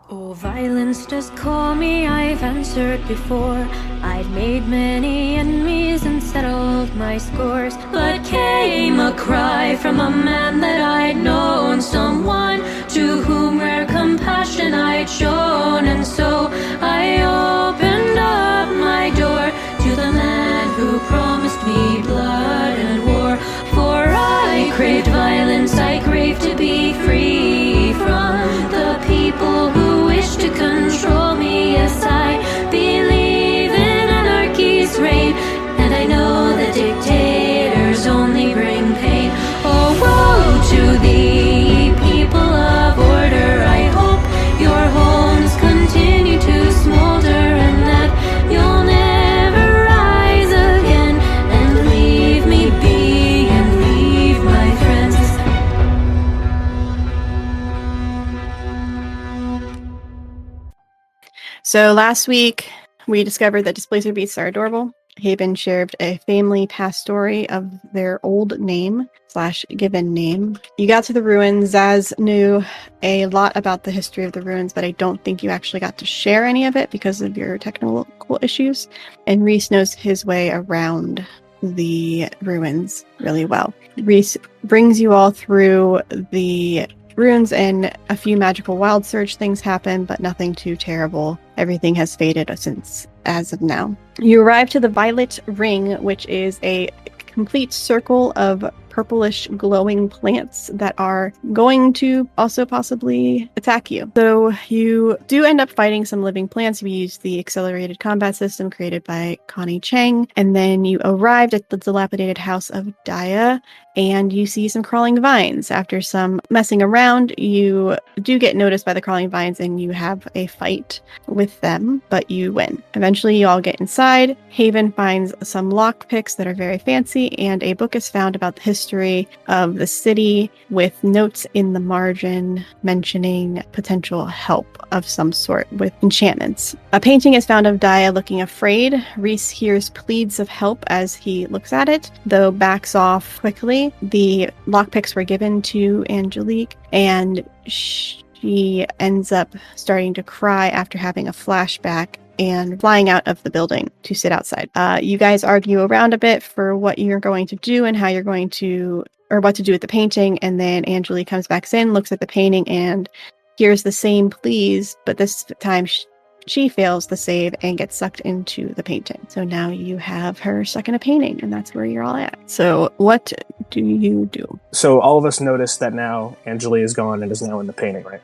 Oh, violence, just call me, I've answered before. I'd made many enemies and settled my scores. But came a cry from a man that I'd known, someone to whom rare compassion I'd shown. And so I opened up my door to the man who promised me blood and war. For I craved violence, I craved to be free from the people who wish to control me. Yes, I believe in anarchy's reign, and I know that dictators only bring pain. Oh, woe to thee, people of order. I hope your homes continue to smolder, and that you'll never rise again and leave me be and leave my friends. So last week, we discovered that displacer beasts are adorable. Haven shared a family past story of their old name / given name. You got to the ruins. Zaz knew a lot about the history of the ruins, but I don't think you actually got to share any of it because of your technical issues. And Reese knows his way around the ruins really well. Reese brings you all through the ruins, and a few magical wild surge things happen, but nothing too terrible. Everything has faded as of now. You arrive to the Violet Ring, which is a complete circle of purplish glowing plants that are going to also possibly attack you. So you do end up fighting some living plants. We used the accelerated combat system created by Connie Chang, and then you arrived at the dilapidated house of Daya, and you see some crawling vines. After some messing around, you do get noticed by the crawling vines, and you have a fight with them, but you win. Eventually, you all get inside. Haven finds some lockpicks that are very fancy, and a book is found about the history of the city with notes in the margin mentioning potential help of some sort with enchantments. A painting is found of Daya looking afraid. Reese hears pleads of help as he looks at it, though backs off quickly. The lockpicks were given to Angelique, and she ends up starting to cry after having a flashback and flying out of the building to sit outside. You guys argue around a bit for what you're going to do and how you're going to, or what to do with the painting, and then Angelique comes back in, looks at the painting, and hears the same pleas, but this time she fails the save and gets sucked into the painting. So now you have her stuck in a painting, and that's where you're all at. So what do you do? So all of us notice that now Angelique is gone and is now in the painting, right?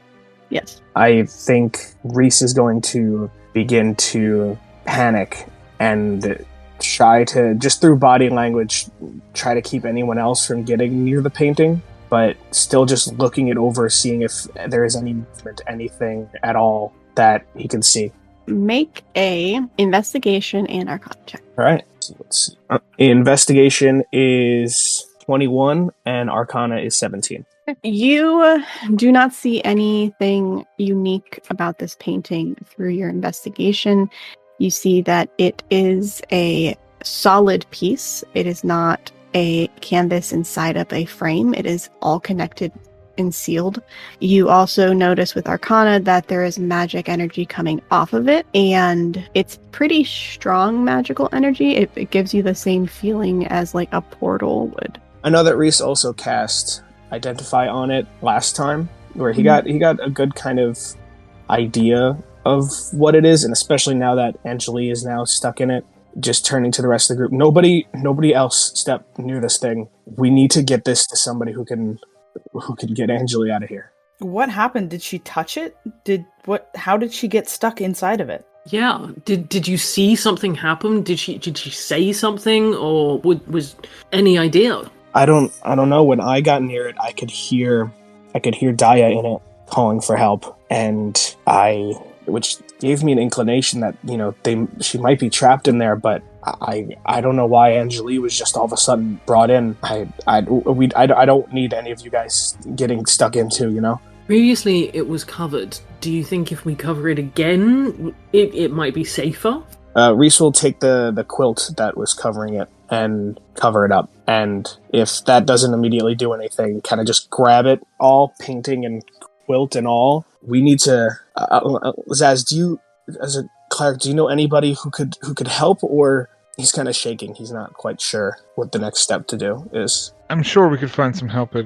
Yes. I think Reese is going to begin to panic and try to, just through body language, try to keep anyone else from getting near the painting, but still just looking it over, seeing if there is any movement, anything at all that he can see. Make a investigation and arcana check. All right. So let's see. Investigation is 21 and arcana is 17. You do not see anything unique about this painting through your investigation. You see that it is a solid piece. It is not a canvas inside of a frame. It is all connected and sealed. You also notice with Arcana that there is magic energy coming off of it, and it's pretty strong magical energy. It gives you the same feeling as like a portal would. I know that Reese also cast Identify on it last time, where he got a good kind of idea of what it is, and especially now that Angelique is now stuck in it, just turning to the rest of the group. Nobody else step near this thing. We need to get this to somebody who can get Angelique out of here. What happened? Did she touch it? How did she get stuck inside of it? Yeah. Did you see something happen? Did she say something, or was any idea? I don't know. When I got near it, I could hear Daya in it calling for help, and which gave me an inclination that, you know, she might be trapped in there, but I don't know why Angelique was just all of a sudden brought in. I don't need any of you guys getting stuck into, you know? Previously it was covered. Do you think if we cover it again, it might be safer? Reese will take the quilt that was covering it and cover it up. And if that doesn't immediately do anything, kind of just grab it all, painting and quilt and all. We need to Zaz, do you, as a cleric, do you know anybody who could help? Or he's kind of shaking. He's not quite sure what the next step to do is. I'm sure we could find some help at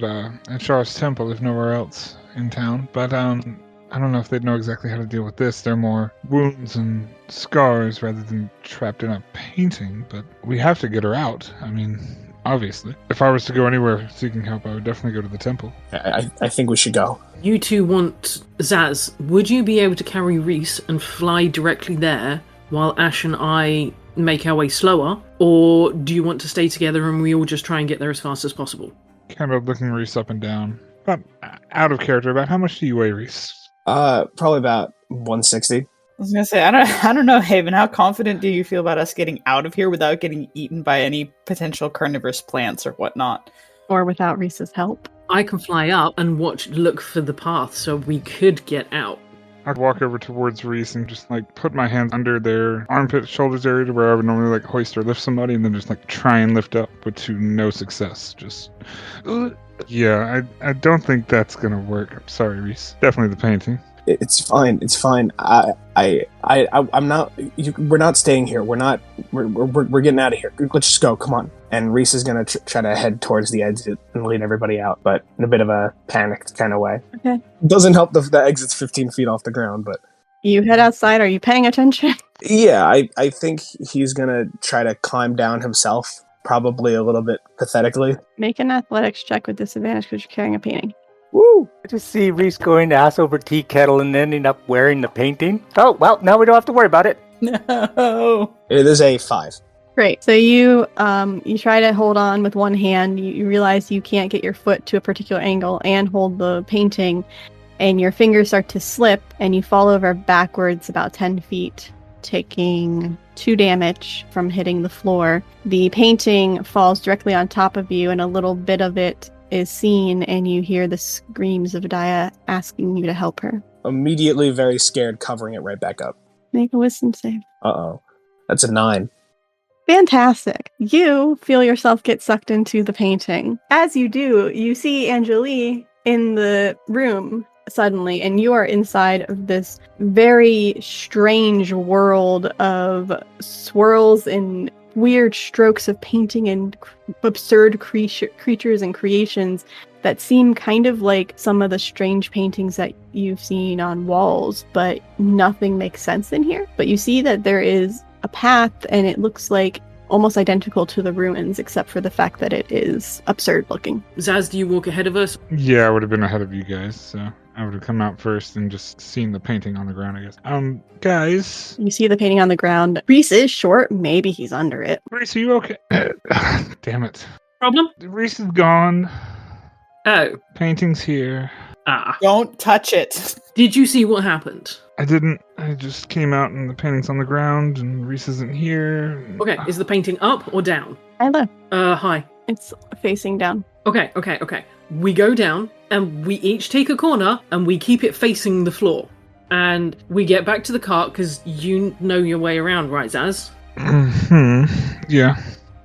Char's Temple if nowhere else in town, but I don't know if they'd know exactly how to deal with this. They're more wounds and scars rather than trapped in a painting, but we have to get her out. I mean, obviously. If I was to go anywhere seeking help, I would definitely go to the temple. I think we should go. You two want Zaz. Would you be able to carry Reese and fly directly there while Ash and I make our way slower? Or do you want to stay together and we all just try and get there as fast as possible? Kind of looking Reese up and down. But out of character, about how much do you weigh, Reese? Probably about 160. I was gonna say, I don't know, Haven. How confident do you feel about us getting out of here without getting eaten by any potential carnivorous plants or whatnot? Or without Reese's help. I can fly up and look for the path so we could get out. I'd walk over towards Reese and just put my hands under their armpit shoulders area to where I would normally hoist or lift somebody, and then just try and lift up, but to no success. Just yeah, I don't think that's gonna work. I'm sorry, Reese. Definitely the painting. It's fine. It's fine. I'm not. We're not staying here. We're getting out of here. Let's just go. Come on. And Reese is gonna try to head towards the exit and lead everybody out, but in a bit of a panicked kind of way. Okay. Doesn't help the exit's 15 feet off the ground, but You head outside. Are you paying attention? yeah, I think he's gonna try to climb down himself, probably a little bit pathetically. Make an athletics check with disadvantage because you're carrying a painting. Woo! I just see Reese going ass over tea kettle and ending up wearing the painting. Oh, well, now we don't have to worry about it. No. It is a 5. Great. So you try to hold on with one hand. You realize you can't get your foot to a particular angle and hold the painting, and your fingers start to slip, and you fall over backwards about 10 feet, taking 2 damage from hitting the floor. The painting falls directly on top of you, and a little bit of it is seen, and you hear the screams of Daya asking you to help her. Immediately very scared, covering it right back up. Make a wisdom save. Uh-oh. That's a 9. Fantastic. You feel yourself get sucked into the painting. As you do, you see Angelique in the room suddenly, and you are inside of this very strange world of swirls and weird strokes of painting and absurd creatures and creations that seem kind of like some of the strange paintings that you've seen on walls, but nothing makes sense in here. But you see that there is a path, and it looks like almost identical to the ruins, except for the fact that it is absurd looking. Zaz, do you walk ahead of us? Yeah, I would have been ahead of you guys, so I would have come out first and just seen the painting on the ground, I guess. Guys. You see the painting on the ground. Reese is short. Maybe he's under it. Reese, are you okay? Damn it. Problem? Reese is gone. Oh. Painting's here. Ah. Don't touch it. Did you see what happened? I didn't. I just came out and the painting's on the ground and Reese isn't here. Okay, is the painting up or down? Hello. Hi. It's facing down. Okay. We go down, and we each take a corner, and we keep it facing the floor. And we get back to the cart, because you know your way around, right, Zaz? Yeah.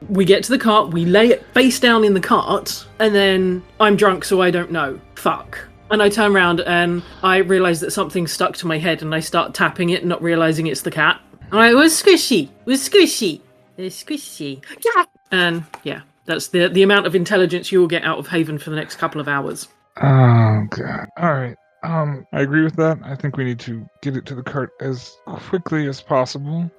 We get to the cart, we lay it face down in the cart, and then I'm drunk, so I don't know. Fuck. And I turn around, and I realise that something's stuck to my head, and I start tapping it, not realising it's the cat. Alright, we're squishy. It's squishy. Yeah. And, yeah. That's the amount of intelligence you will get out of Haven for the next couple of hours. Oh, God. Alright. I agree with that. I think we need to get it to the cart as quickly as possible.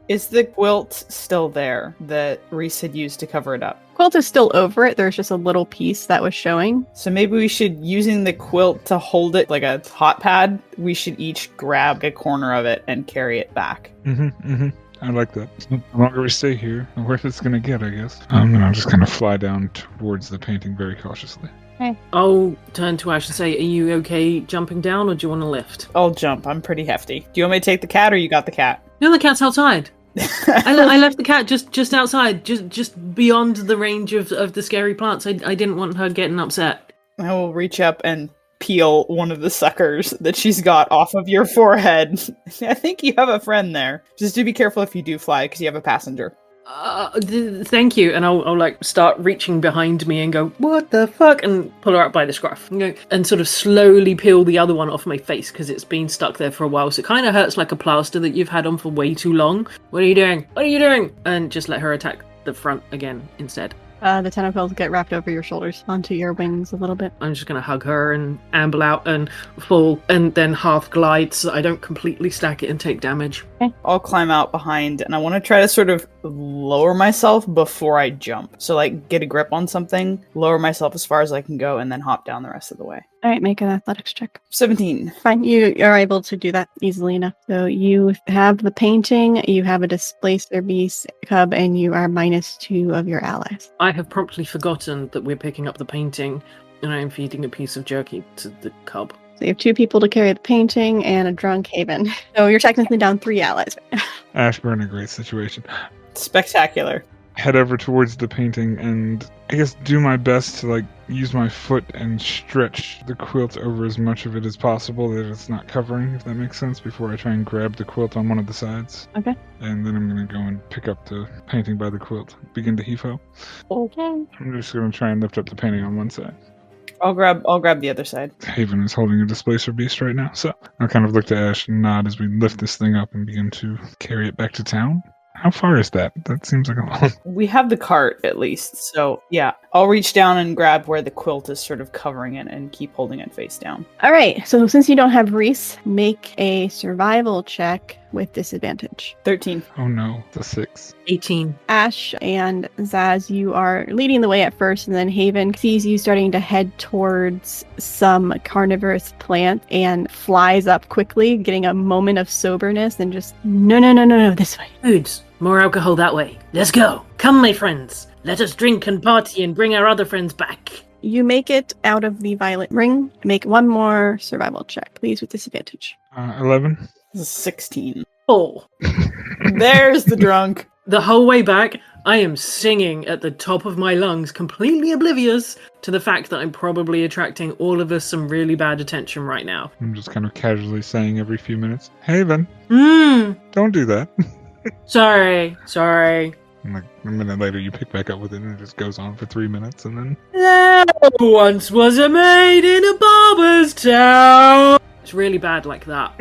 Is the quilt still there that Reese had used to cover it up? Quilt is still over it. There's just a little piece that was showing. So maybe we should, using the quilt to hold it like a hot pad, we should each grab a corner of it and carry it back. I like that. The longer we stay here, the worse it's gonna get, I guess. And I'll just kind of fly down towards the painting very cautiously. I'll turn to Ash and say, are you okay jumping down, or do you want to lift? I'll jump. I'm pretty hefty. Do you want me to take the cat, or you got the cat? No, the cat's outside. I left the cat just outside, just beyond the range of the scary plants. I didn't want her getting upset. I will reach up and peel one of the suckers that she's got off of your forehead. I think you have a friend there. Just do be careful if you do fly, because you have a passenger. Thank you. And I'll like start reaching behind me and go, what the fuck? And pull her up by the scruff. And sort of slowly peel the other one off my face because it's been stuck there for a while. So it kind of hurts like a plaster that you've had on for way too long. What are you doing? What are you doing? And just let her attack the front again instead. The tentacles get wrapped over your shoulders onto your wings a little bit. I'm just going to hug her and amble out and fall and then half glide so that I don't completely stack it and take damage. I'll climb out behind, and I want to try to sort of lower myself before I jump. So, like, get a grip on something, lower myself as far as I can go, and then hop down the rest of the way. All right, make an athletics check. 17. Fine, you are able to do that easily enough. So you have the painting, you have a displacer beast cub, and you are -2 of your allies. I have promptly forgotten that we're picking up the painting, and I am feeding a piece of jerky to the cub. So you have 2 people to carry the painting and a drunk Haven. So you're technically down 3 allies. Ash, we're in a great situation. Spectacular. Head over towards the painting and I guess do my best to like use my foot and stretch the quilt over as much of it as possible that it's not covering, if that makes sense, before I try and grab the quilt on one of the sides. Okay. And then I'm going to go and pick up the painting by the quilt, begin to heave-ho. Okay. I'm just going to try and lift up the painting on one side. I'll grab the other side. Haven is holding a displacer beast right now, so I'll kind of look to Ash and nod as we lift this thing up and begin to carry it back to town. How far is that? That seems like a long... We have the cart, at least. So, yeah. I'll reach down and grab where the quilt is sort of covering it and keep holding it face down. All right, so since you don't have Reese, make a survival check with disadvantage. 13. Oh no, it's a 6. 18. Ash and Zaz, you are leading the way at first, and then Haven sees you starting to head towards some carnivorous plant and flies up quickly, getting a moment of soberness and just, no, this way. Foods. More alcohol that way. Let's go. Come, my friends. Let us drink and party and bring our other friends back. You make it out of the violet ring. Make one more survival check, please, with disadvantage. 11. 16. 4. There's the drunk. The whole way back, I am singing at the top of my lungs, completely oblivious to the fact that I'm probably attracting all of us some really bad attention right now. I'm just kind of casually saying every few minutes, Haven, don't do that. Sorry. And like a minute later, you pick back up with it, and it just goes on for 3 minutes, and then There once was a maid in a barber's town. It's really bad like that.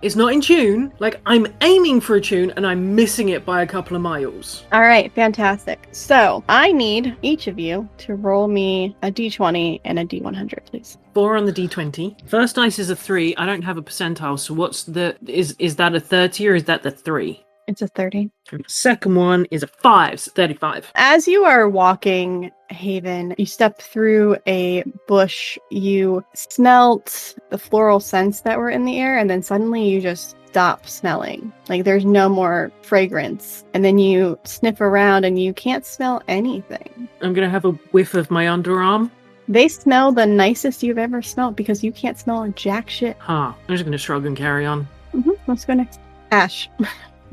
It's not in tune. Like, I'm aiming for a tune, and I'm missing it by a couple of miles. All right, fantastic. So I need each of you to roll me a d20 and a d100, please. 4 on the d20. First dice is a 3. I don't have a percentile, so what's the... Is that a 30 or is that the 3? It's a 30. And the second one is a 5, so 35. As you are walking, Haven, you step through a bush, you smelt the floral scents that were in the air, and then suddenly you just stop smelling. Like there's no more fragrance. And then you sniff around and you can't smell anything. I'm going to have a whiff of my underarm. They smell the nicest you've ever smelled because you can't smell jack shit. I'm just going to shrug and carry on. Let's go next. Ash.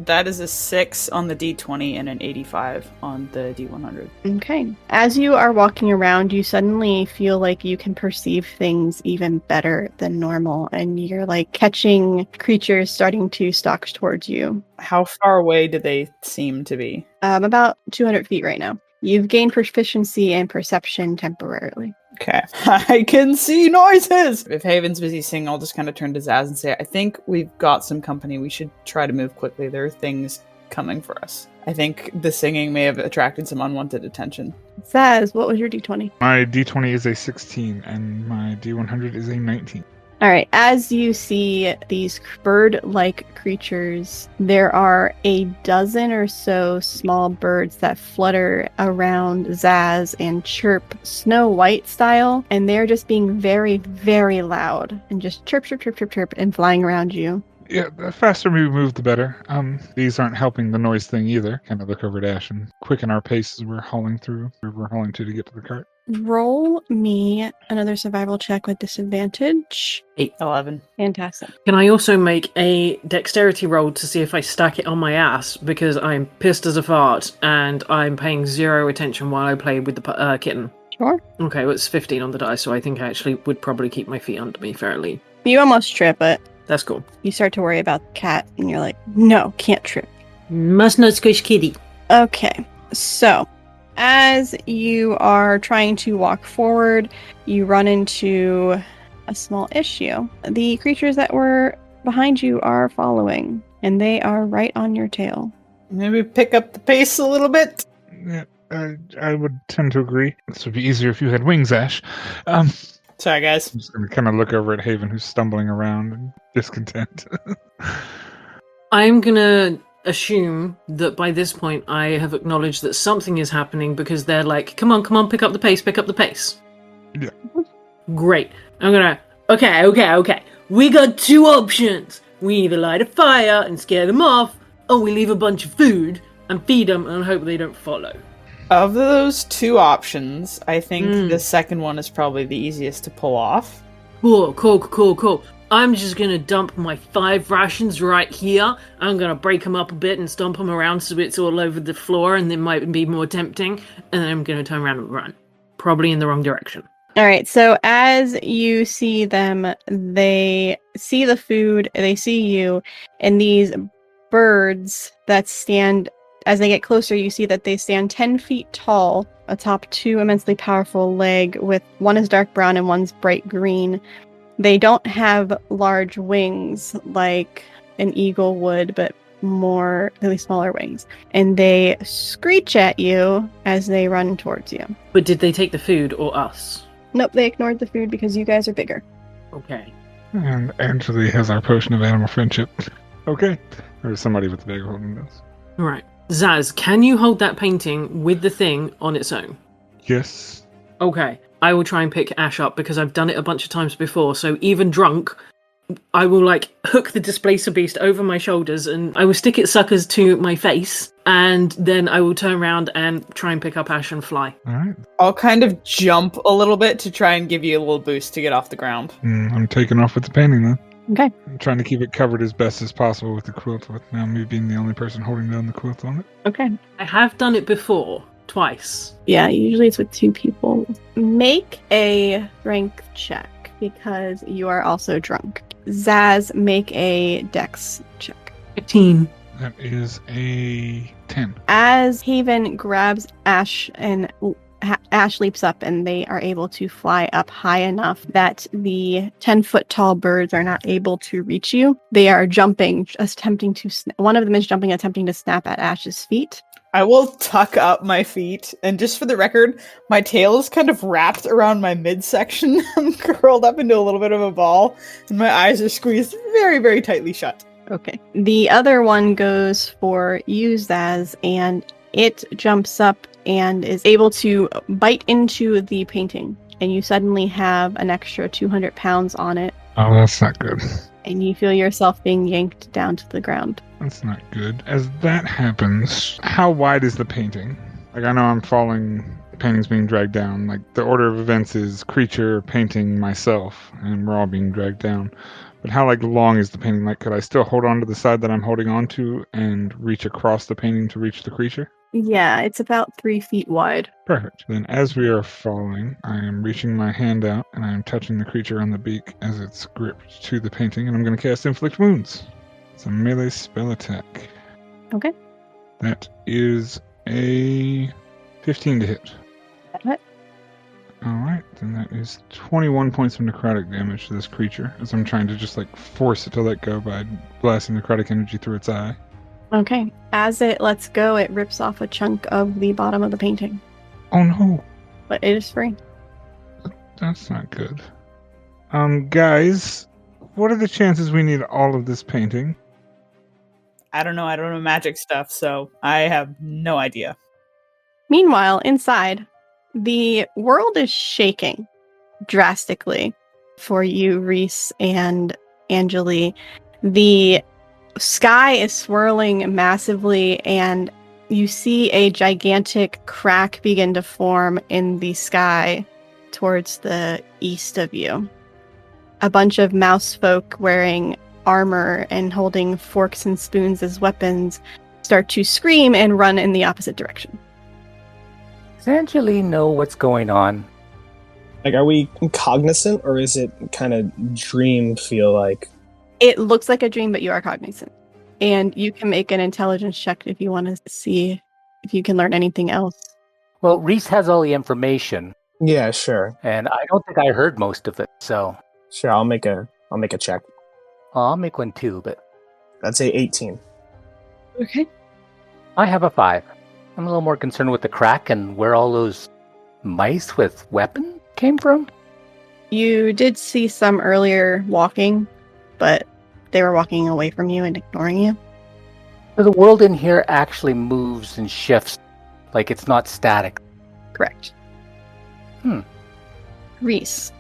That is a 6 on the D20 and an 85 on the D100. Okay. As you are walking around, you suddenly feel like you can perceive things even better than normal, and you're like catching creatures starting to stalk towards you. How far away do they seem to be? About 200 feet right now. You've gained proficiency and perception temporarily. Okay. I can see noises! If Haven's busy singing, I'll just kind of turn to Zaz and say, I think we've got some company. We should try to move quickly. There are things coming for us. I think the singing may have attracted some unwanted attention. Zaz, what was your d20? my D20 is a 16, and my D100 is a 19. All right, as you see these bird-like creatures, there are a dozen or so small birds that flutter around Zaz and chirp Snow White style, and they're just being very, very loud and just chirp, chirp, chirp, chirp, chirp, and flying around you. Yeah, the faster we move, the better. These aren't helping the noise thing either. Kind of look over at Ash and quicken our pace as we're hauling through where we're hauling to get to the cart. Roll me another survival check with disadvantage. 11. Fantastic. Can I also make a dexterity roll to see if I stack it on my ass? Because I'm pissed as a fart and I'm paying 0 attention while I play with the kitten. Sure. Okay, well, it's 15 on the die, so I think I actually would probably keep my feet under me fairly. You almost trip it. That's cool. You start to worry about the cat, and you're like, no, can't trip. Must not squish kitty. Okay, so as you are trying to walk forward, you run into a small issue. The creatures that were behind you are following, and they are right on your tail. Maybe pick up the pace a little bit. Yeah, I would tend to agree. This would be easier if you had wings, Ash. Sorry, guys. I'm just going to kind of look over at Haven, who's stumbling around in discontent. I'm gonna assume that by this point I have acknowledged that something is happening because they're like, come on, pick up the pace, pick up the pace. Yeah. Great. I'm gonna, okay. We got two options. We either light a fire and scare them off, or we leave a bunch of food and feed them and hope they don't follow. Of those two options, I think the second one is probably the easiest to pull off. Cool. I'm just gonna dump my 5 rations right here. I'm gonna break them up a bit and stomp them around so it's all over the floor and it might be more tempting. And then I'm gonna turn around and run. Probably in the wrong direction. All right, so as you see them, they see the food, they see you, and these birds that stand, as they get closer, you see that they stand 10 feet tall atop 2 immensely powerful legs, with one is dark brown and one's bright green. They don't have large wings like an eagle would, but really smaller wings. And they screech at you as they run towards you. But did they take the food or us? Nope, they ignored the food because you guys are bigger. Okay. And Angeli has our potion of animal friendship. Okay. Or somebody with the bag holding this. Alright. Zaz, can you hold that painting with the thing on its own? Yes. Okay. I will try and pick Ash up because I've done it a bunch of times before, so even drunk, I will hook the displacer beast over my shoulders and I will stick its suckers to my face, and then I will turn around and try and pick up Ash and fly. Alright. I'll kind of jump a little bit to try and give you a little boost to get off the ground. I'm taking off with the painting then. Okay. I'm trying to keep it covered as best as possible with the quilt, with now me being the only person holding down the quilt on it. Okay. I have done it before, twice. Yeah, usually it's with 2 people. Make a strength check because you are also drunk. Zaz, make a dex check. 15. That is a 10. As Haven grabs Ash and Ash leaps up and they are able to fly up high enough that the 10-foot tall birds are not able to reach you. They are jumping, attempting to one of them is jumping, attempting to snap at Ash's feet. I will tuck up my feet, and just for the record, my tail is kind of wrapped around my midsection. I'm curled up into a little bit of a ball, and my eyes are squeezed very, very tightly shut. Okay. The other one goes for you, Zaz, and it jumps up and is able to bite into the painting. And you suddenly have an extra 200 pounds on it. Oh, that's not good. And you feel yourself being yanked down to the ground. That's not good. As that happens, how wide is the painting? I know I'm falling, the painting's being dragged down. The order of events is creature, painting, myself, and we're all being dragged down. But how long is the painting? Could I still hold on to the side that I'm holding on to and reach across the painting to reach the creature? Yeah, it's about 3 feet wide. Perfect. Then as we are falling, I am reaching my hand out and I am touching the creature on the beak as it's gripped to the painting, and I'm going to cast Inflict Wounds. It's a melee spell attack. Okay. That is a 15 to hit. What? Alright, then that is 21 points of necrotic damage to this creature as I'm trying to just force it to let go by blasting necrotic energy through its eye. Okay. As it lets go, it rips off a chunk of the bottom of the painting. Oh no! But it is free. That's not good. Guys, what are the chances we need all of this painting? I don't know magic stuff, so I have no idea. Meanwhile, inside, the world is shaking drastically for you, Reese and Angeli. The sky is swirling massively, and you see a gigantic crack begin to form in the sky towards the east of you. A bunch of mouse folk wearing armor and holding forks and spoons as weapons start to scream and run in the opposite direction. Does Angeli know what's going on? Are we cognizant, or is it kind of dream feel like? It looks like a dream, but you are cognizant. And you can make an intelligence check if you want to see if you can learn anything else. Well, Reese has all the information, Yeah, sure. and I don't think I heard most of it, so Sure, I'll make a check. I'll make one too, but I'd say 18. Okay. I have a 5. I'm a little more concerned with the crack and where all those mice with weapons came from. You did see some earlier walking, but they were walking away from you and ignoring you. So the world in here actually moves and shifts, like it's not static. Correct. Hmm. Reese,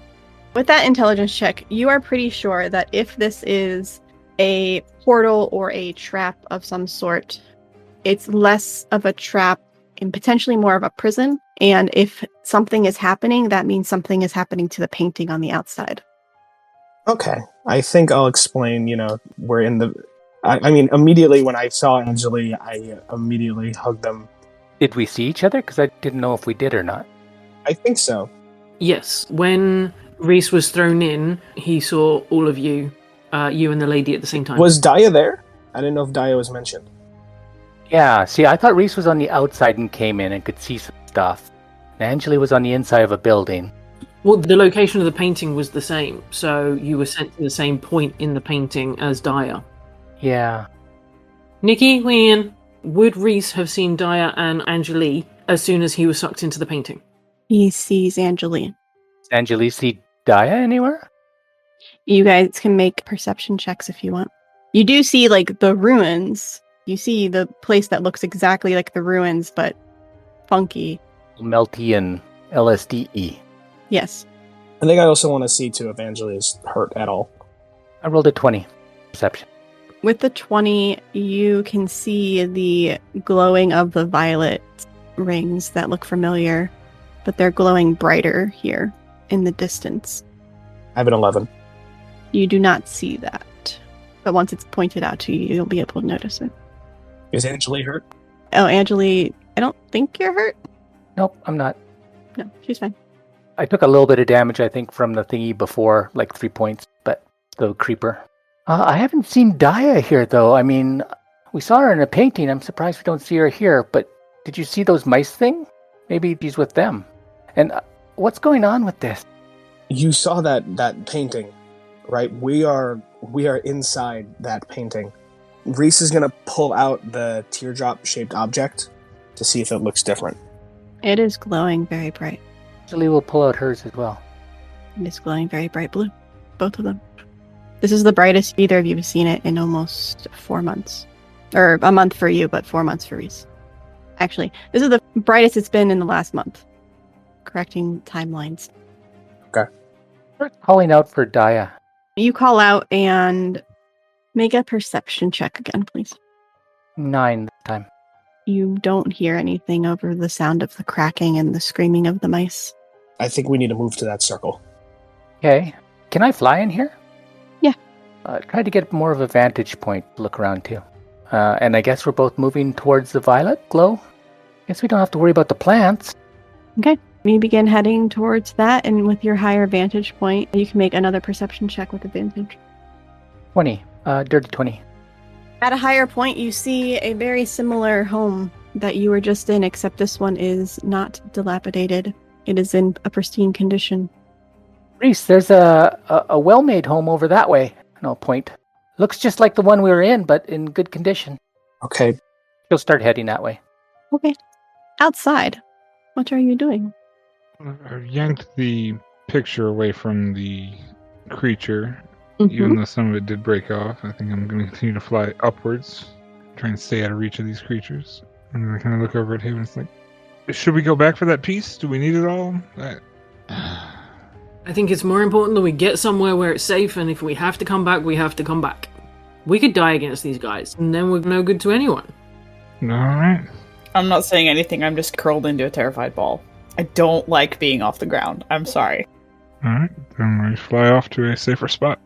with that intelligence check, you are pretty sure that if this is a portal or a trap of some sort, it's less of a trap and potentially more of a prison. And if something is happening, that means something is happening to the painting on the outside. Okay. I think I'll explain, we're in the... I mean, immediately when I saw Angeli, I immediately hugged them. Did we see each other? Because I didn't know if we did or not. I think so. Yes, when Reese was thrown in, he saw all of you, you and the lady at the same time. Was Daya there? I didn't know if Daya was mentioned. Yeah, see, I thought Reese was on the outside and came in and could see some stuff. And Angeli was on the inside of a building. Well, the location of the painting was the same, so you were sent to the same point in the painting as Daya. Yeah. Nikki, Leanne, would Reese have seen Daya and Angeli as soon as he was sucked into the painting? He sees Angeli. Does Angeli see Daya anywhere? You guys can make perception checks if you want. You do see, the ruins. You see the place that looks exactly like the ruins, but funky. Melty and LSDE. Yes. I think I also want to see, too, if Angeli is hurt at all. I rolled a 20. Perception. With the 20, you can see the glowing of the violet rings that look familiar, but they're glowing brighter here in the distance. I have an 11. You do not see that, but once it's pointed out to you, you'll be able to notice it. Is Angeli hurt? Oh, Angeli, I don't think you're hurt. Nope, I'm not. No, she's fine. I took a little bit of damage, I think, from the thingy before, 3 points, but the creeper. I haven't seen Daya here, though. I mean, we saw her in a painting. I'm surprised we don't see her here, but did you see those mice thing? Maybe she's with them. And what's going on with this? You saw that painting, right? We are inside that painting. Reese is going to pull out the teardrop-shaped object to see if it looks different. It is glowing very bright. Angeli will pull out hers as well. It is glowing very bright blue. Both of them. This is the brightest either of you have seen it in almost 4 months. Or a month for you, but 4 months for Reese. Actually, this is the brightest it's been in the last month. Correcting timelines. We're calling out for Daya. You call out and make a perception check again, please. 9 this time. You don't hear anything over the sound of the cracking and the screaming of the mice. I think we need to move to that circle. Okay. Can I fly in here? Yeah. Try to get more of a vantage point to look around too. And I guess we're both moving towards the violet glow. Guess we don't have to worry about the plants. Okay. You begin heading towards that, and with your higher vantage point, you can make another perception check with advantage. 20. Dirty 20. At a higher point, you see a very similar home that you were just in, except this one is not dilapidated. It is in a pristine condition. Reese, there's a well-made home over that way. No point. Looks just like the one we were in, but in good condition. Okay. She'll start heading that way. Okay. Outside, what are you doing? I've yanked the picture away from the creature. Mhm. Even though some of it did break off, I think I'm going to continue to fly upwards, try and stay out of reach of these creatures. And then I kind of look over at Haven. It's like, should we go back for that piece? Do we need it all? I think it's more important that we get somewhere where it's safe, and if we have to come back, we have to come back. We could die against these guys, and then we're no good to anyone. All right. I'm not saying anything, I'm just curled into a terrified ball. I don't like being off the ground. I'm sorry. All right. Then I fly off to a safer spot.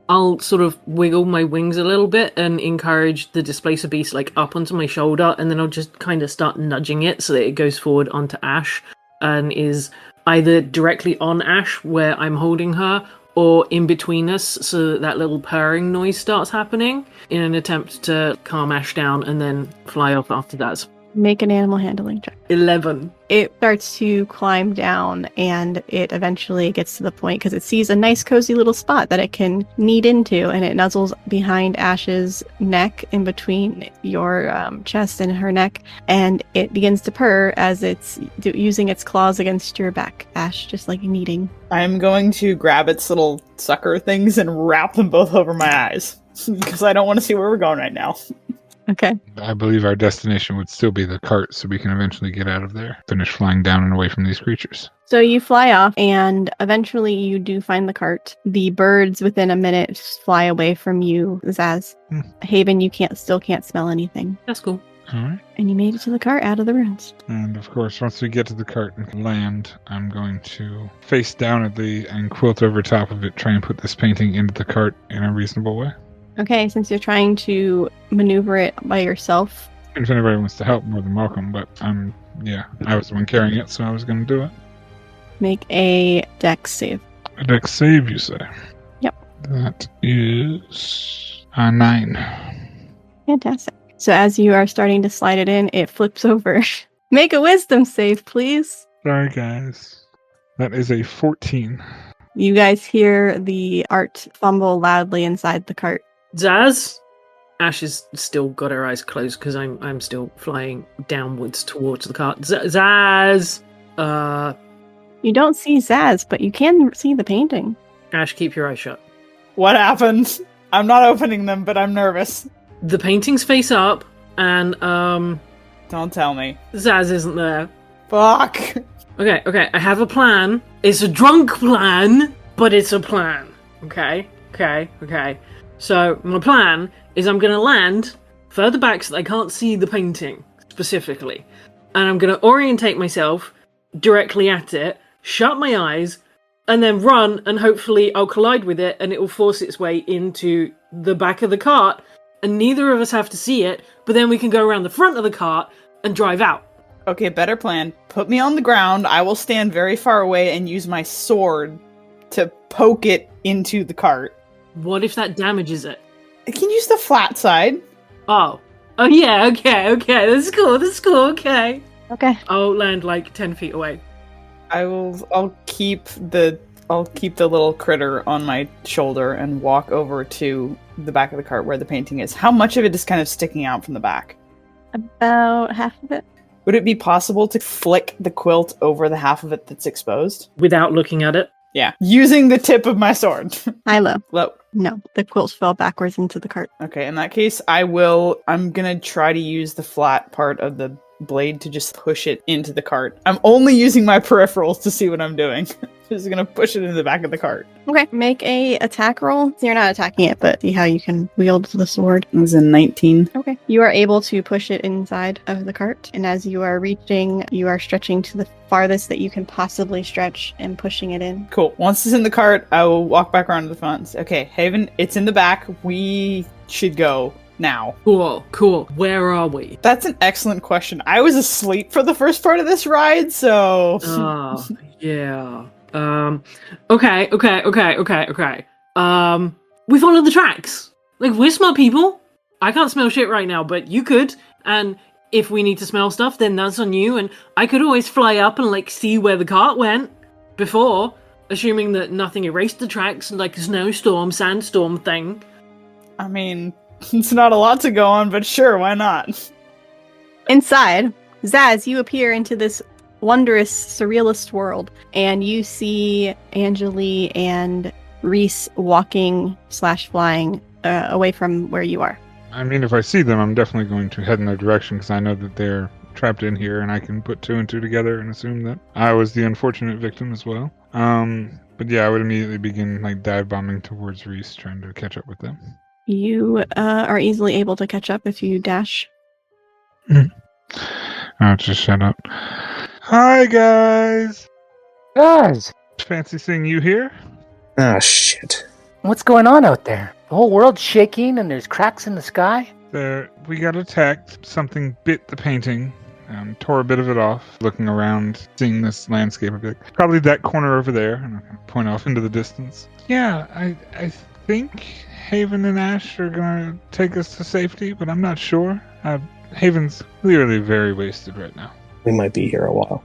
I'll sort of wiggle my wings a little bit and encourage the displacer beast up onto my shoulder, and then I'll just kind of start nudging it so that it goes forward onto Ash and is either directly on Ash where I'm holding her, or in between us so that that little purring noise starts happening in an attempt to calm Ash down and then fly off after that. Make an animal handling check. 11. It starts to climb down and it eventually gets to the point because it sees a nice cozy little spot that it can knead into, and it nuzzles behind Ash's neck in between your chest and her neck, and it begins to purr as it's using its claws against your back, Ash, just like kneading. I'm going to grab its little sucker things and wrap them both over my eyes because I don't want to see where we're going right now. Okay. I believe our destination would still be the cart, so we can eventually get out of there. Finish flying down and away from these creatures. So you fly off, and eventually you do find the cart. The birds within a minute fly away from you, Zaz. Haven, you still can't smell anything. That's cool. Alright. And you made it to the cart out of the ruins. And of course, once we get to the cart and land, I'm going to face downwardly and quilt over top of it, try and put this painting into the cart in a reasonable way. Okay, since you're trying to maneuver it by yourself. And if anybody wants to help, more than welcome, but I was the one carrying it, so I was going to do it. Make a dex save. A dex save, you say? Yep. That is 9. Fantastic. So as you are starting to slide it in, it flips over. Make a wisdom save, please. Sorry, guys. That is a 14. You guys hear the art fumble loudly inside the cart. Zaz? Ash has still got her eyes closed because I'm still flying downwards towards the cart. Zaz! You don't see Zaz, but you can see the painting. Ash, keep your eyes shut. What happened? I'm not opening them, but I'm nervous. The painting's face up, and, Don't tell me. Zaz isn't there. Fuck! Okay, I have a plan. It's a drunk plan, but it's a plan. Okay. So, my plan is I'm gonna land further back so that I can't see the painting, specifically. And I'm gonna orientate myself directly at it, shut my eyes, and then run, and hopefully I'll collide with it, and it will force its way into the back of the cart, and neither of us have to see it, but then we can go around the front of the cart and drive out. Okay, better plan. Put me on the ground. I will stand very far away and use my sword to poke it into the cart. What if that damages it? I can use the flat side. Oh yeah, okay, that's cool, okay. Okay. I'll land like 10 feet away. I'll keep the little critter on my shoulder and walk over to the back of the cart where the painting is. How much of it is kind of sticking out from the back? About half of it. Would it be possible to flick the quilt over the half of it that's exposed? Without looking at it. Yeah. Using the tip of my sword. Hilo. Low. No, the quilt fell backwards into the cart. Okay, in that case, I'm gonna try to use the flat part of the blade to just push it into the cart. I'm only using my peripherals to see what I'm doing. Just gonna push it into the back of the cart. Okay, make a attack roll. So you're not attacking it, but see how you can wield the sword. It was a 19. Okay. You are able to push it inside of the cart, and as you are reaching, you are stretching to the farthest that you can possibly stretch and pushing it in. Cool. Once it's in the cart, I will walk back around to the front and say, okay, Haven, it's in the back. We should go now. Cool. Where are we? That's an excellent question. I was asleep for the first part of this ride, so... Oh, yeah. Okay. We follow the tracks. Like, we're smart people. I can't smell shit right now, but you could. And if we need to smell stuff, then that's on you. And I could always fly up and, like, see where the cart went before, assuming that nothing erased the tracks, like a snowstorm, sandstorm thing. I mean, it's not a lot to go on, but sure, why not? Inside, Zaz, you appear into this wondrous, surrealist world, and you see Angeli and Reese walking/flying away from where you are. I mean, if I see them, I'm definitely going to head in their direction because I know that they're trapped in here, and I can put 2 and 2 together and assume that I was the unfortunate victim as well. But yeah, I would immediately begin like dive bombing towards Reese, trying to catch up with them. You are easily able to catch up if you dash. Oh, just shut up. Hi, guys! Guys, Fancy seeing you here. Ah, shit. what's going on out there? The whole world's shaking and there's cracks in the sky? We got attacked. Something bit the painting. Tore a bit of it off. Looking around, seeing this landscape a bit. Probably that corner over there. And I point off into the distance. Yeah, I think Haven and Ash are gonna take us to safety, but I'm not sure. Haven's clearly very wasted right now. We might be here a while.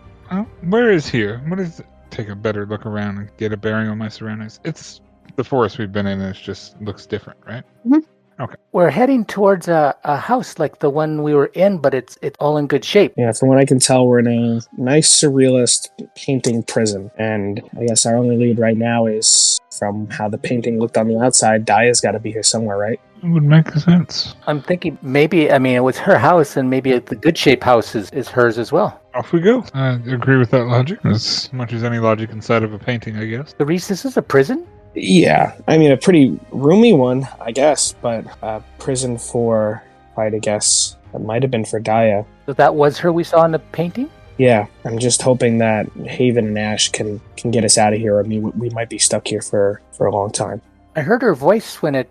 Where is here? What is it? Take a better look around and get a bearing on my surroundings. It's the forest we've been in. It just looks different, right? Mhm. Okay. We're heading towards a house like the one we were in, but it's all in good shape. Yeah, from what I can tell, we're in a nice surrealist painting prison. And I guess our only lead right now is from how the painting looked on the outside. Daya's got to be here somewhere, right? It would make sense. I'm thinking maybe, it was her house, and maybe the good shape house is hers as well. Off we go. I agree with that logic. As much as any logic inside of a painting, I guess. The Reese, this is a prison? Yeah, I mean, a pretty roomy one, I guess, but a prison for fight, I guess. That might have been for Daya. So that was her we saw in the painting? Yeah, I'm just hoping that Haven and Ash can get us out of here. I mean, we might be stuck here for a long time. I heard her voice when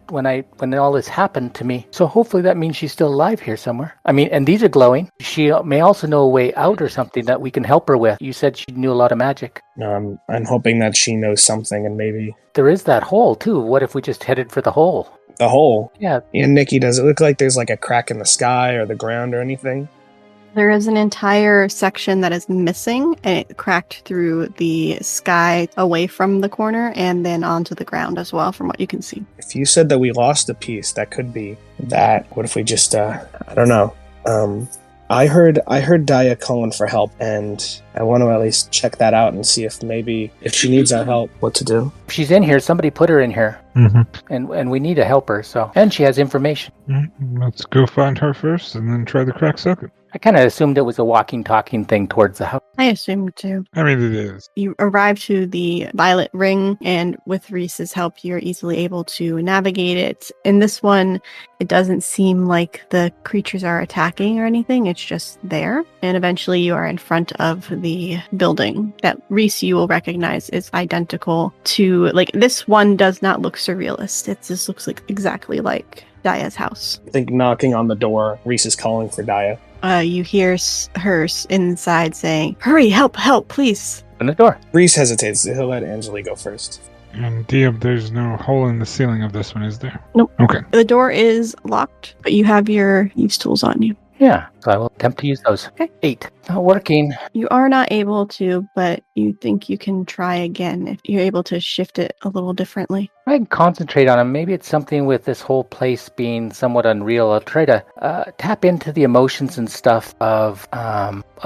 all this happened to me. So hopefully that means she's still alive here somewhere. I mean, and these are glowing. She may also know a way out or something that we can help her with. You said she knew a lot of magic. I'm hoping that she knows something, and maybe There is that hole too. What if we just headed for the hole? the hole. Yeah. And Nikki, does it look like there's like a crack in the sky or the ground or anything? There is an entire section that is missing, and it cracked through the sky away from the corner and then onto the ground as well, from what you can see. If you said that we lost a piece, that could be that. What if we just, I don't know. I heard Daya calling for help, and I want to at least check that out and see if she needs our help, what to do. If she's in here, somebody put her in here. Mm-hmm. And we need to help her, so. And she has information. Let's go find her first and then try the crack socket. I kind of assumed it was a walking, talking thing towards the house. I assumed too. I mean, it is. You arrive to the Violet Ring, and with Reese's help, you're easily able to navigate it. In this one, it doesn't seem like the creatures are attacking or anything. It's just there. And eventually you are in front of the building that Reese, you will recognize, is identical to, like, this one does not look surrealist. It just looks like exactly like Daya's house. I think knocking on the door, Reese is calling for Daya. You hear her inside saying, "Hurry, help, please." Open the door. Reese hesitates. He'll let Angeli go first. And Diab, there's no hole in the ceiling of this one, is there? Nope. Okay. The door is locked, but you have your use tools on you. Yeah, so I will attempt to use those. Okay. 8. Not working. You are not able to, but you think you can try again if you're able to shift it a little differently. I can concentrate on them. Maybe it's something with this whole place being somewhat unreal. I'll try to tap into the emotions and stuff of